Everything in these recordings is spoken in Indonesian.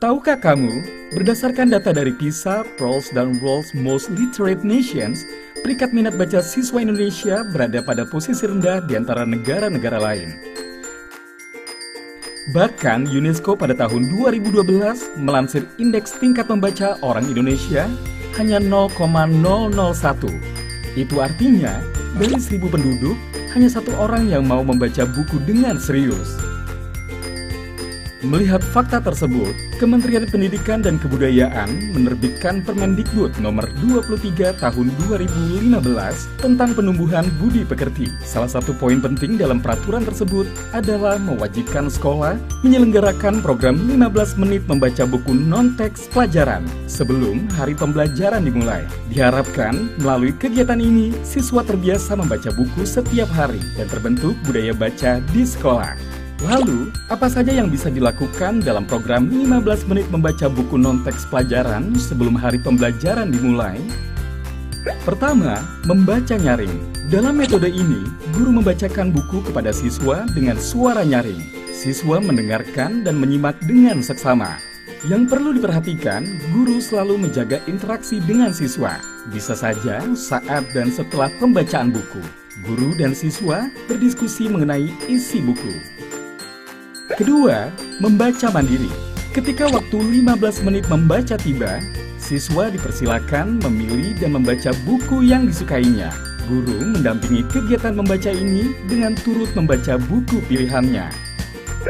Tahukah kamu, berdasarkan data dari PISA, PIRLS, dan World's Most Literate Nations, peringkat minat baca siswa Indonesia berada pada posisi rendah di antara negara-negara lain. Bahkan UNESCO pada tahun 2012 melansir indeks tingkat membaca orang Indonesia hanya 0,001. Itu artinya, dari 1.000 penduduk, hanya 1 orang yang mau membaca buku dengan serius. Melihat fakta tersebut, Kementerian Pendidikan dan Kebudayaan menerbitkan Permendikbud nomor 23 tahun 2015 tentang penumbuhan budi pekerti. Salah satu poin penting dalam peraturan tersebut adalah mewajibkan sekolah menyelenggarakan program 15 menit membaca buku non-teks pelajaran sebelum hari pembelajaran dimulai. Diharapkan melalui kegiatan ini, siswa terbiasa membaca buku setiap hari dan terbentuk budaya baca di sekolah. Lalu, apa saja yang bisa dilakukan dalam program 15 menit membaca buku non-teks pelajaran sebelum hari pembelajaran dimulai? Pertama, membaca nyaring. Dalam metode ini, guru membacakan buku kepada siswa dengan suara nyaring. Siswa mendengarkan dan menyimak dengan seksama. Yang perlu diperhatikan, guru selalu menjaga interaksi dengan siswa. Bisa saja saat dan setelah pembacaan buku, guru dan siswa berdiskusi mengenai isi buku. Kedua, membaca mandiri. Ketika waktu 15 menit membaca tiba, siswa dipersilakan memilih dan membaca buku yang disukainya. Guru mendampingi kegiatan membaca ini dengan turut membaca buku pilihannya.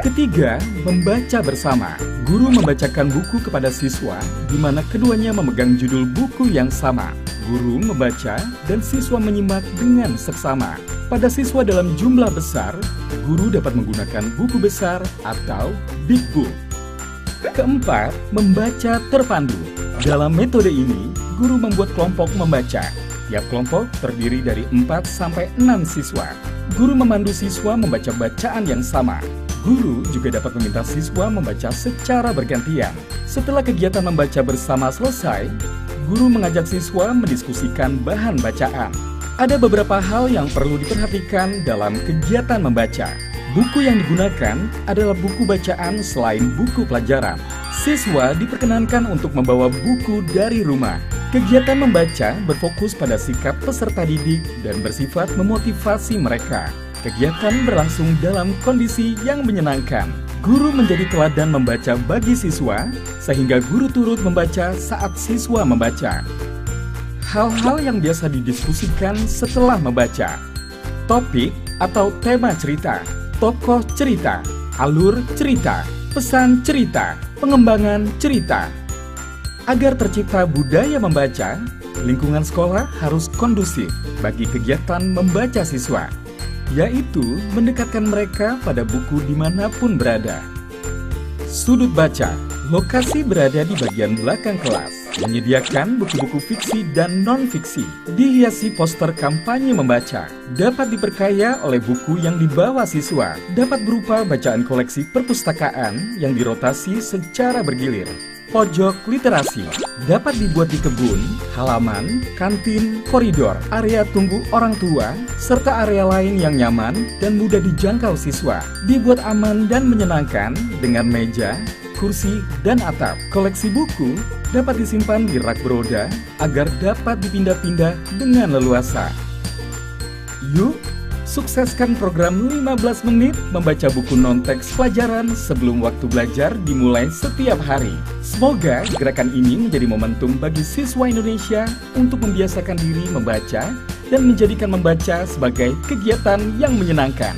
Ketiga, membaca bersama. Guru membacakan buku kepada siswa, di mana keduanya memegang judul buku yang sama. Guru membaca dan siswa menyimak dengan seksama. Pada siswa dalam jumlah besar, guru dapat menggunakan buku besar atau big book. Keempat, membaca terpandu. Dalam metode ini, guru membuat kelompok membaca. Tiap kelompok terdiri dari 4-6 siswa. Guru memandu siswa membaca bacaan yang sama. Guru juga dapat meminta siswa membaca secara bergantian. Setelah kegiatan membaca bersama selesai, guru mengajak siswa mendiskusikan bahan bacaan. Ada beberapa hal yang perlu diperhatikan dalam kegiatan membaca. Buku yang digunakan adalah buku bacaan selain buku pelajaran. Siswa diperkenankan untuk membawa buku dari rumah. Kegiatan membaca berfokus pada sikap peserta didik dan bersifat memotivasi mereka. Kegiatan berlangsung dalam kondisi yang menyenangkan. Guru menjadi teladan membaca bagi siswa, sehingga guru turut membaca saat siswa membaca. Hal-hal yang biasa didiskusikan setelah membaca. Topik atau tema cerita, tokoh cerita, alur cerita, pesan cerita, pengembangan cerita. Agar tercipta budaya membaca, lingkungan sekolah harus kondusif bagi kegiatan membaca siswa, yaitu mendekatkan mereka pada buku dimanapun berada. Sudut baca, lokasi berada di bagian belakang kelas. Menyediakan buku-buku fiksi dan non-fiksi. Dihiasi poster kampanye membaca. Dapat diperkaya oleh buku yang dibawa siswa. Dapat berupa bacaan koleksi perpustakaan yang dirotasi secara bergilir. Pojok literasi. Dapat dibuat di kebun, halaman, kantin, koridor, area tunggu orang tua, serta area lain yang nyaman dan mudah dijangkau siswa. Dibuat aman dan menyenangkan dengan meja, kursi, dan atap. Koleksi buku dapat disimpan di rak beroda agar dapat dipindah-pindah dengan leluasa. Yuk, sukseskan program 15 menit membaca buku non-teks pelajaran sebelum waktu belajar dimulai setiap hari. Semoga gerakan ini menjadi momentum bagi siswa Indonesia untuk membiasakan diri membaca dan menjadikan membaca sebagai kegiatan yang menyenangkan.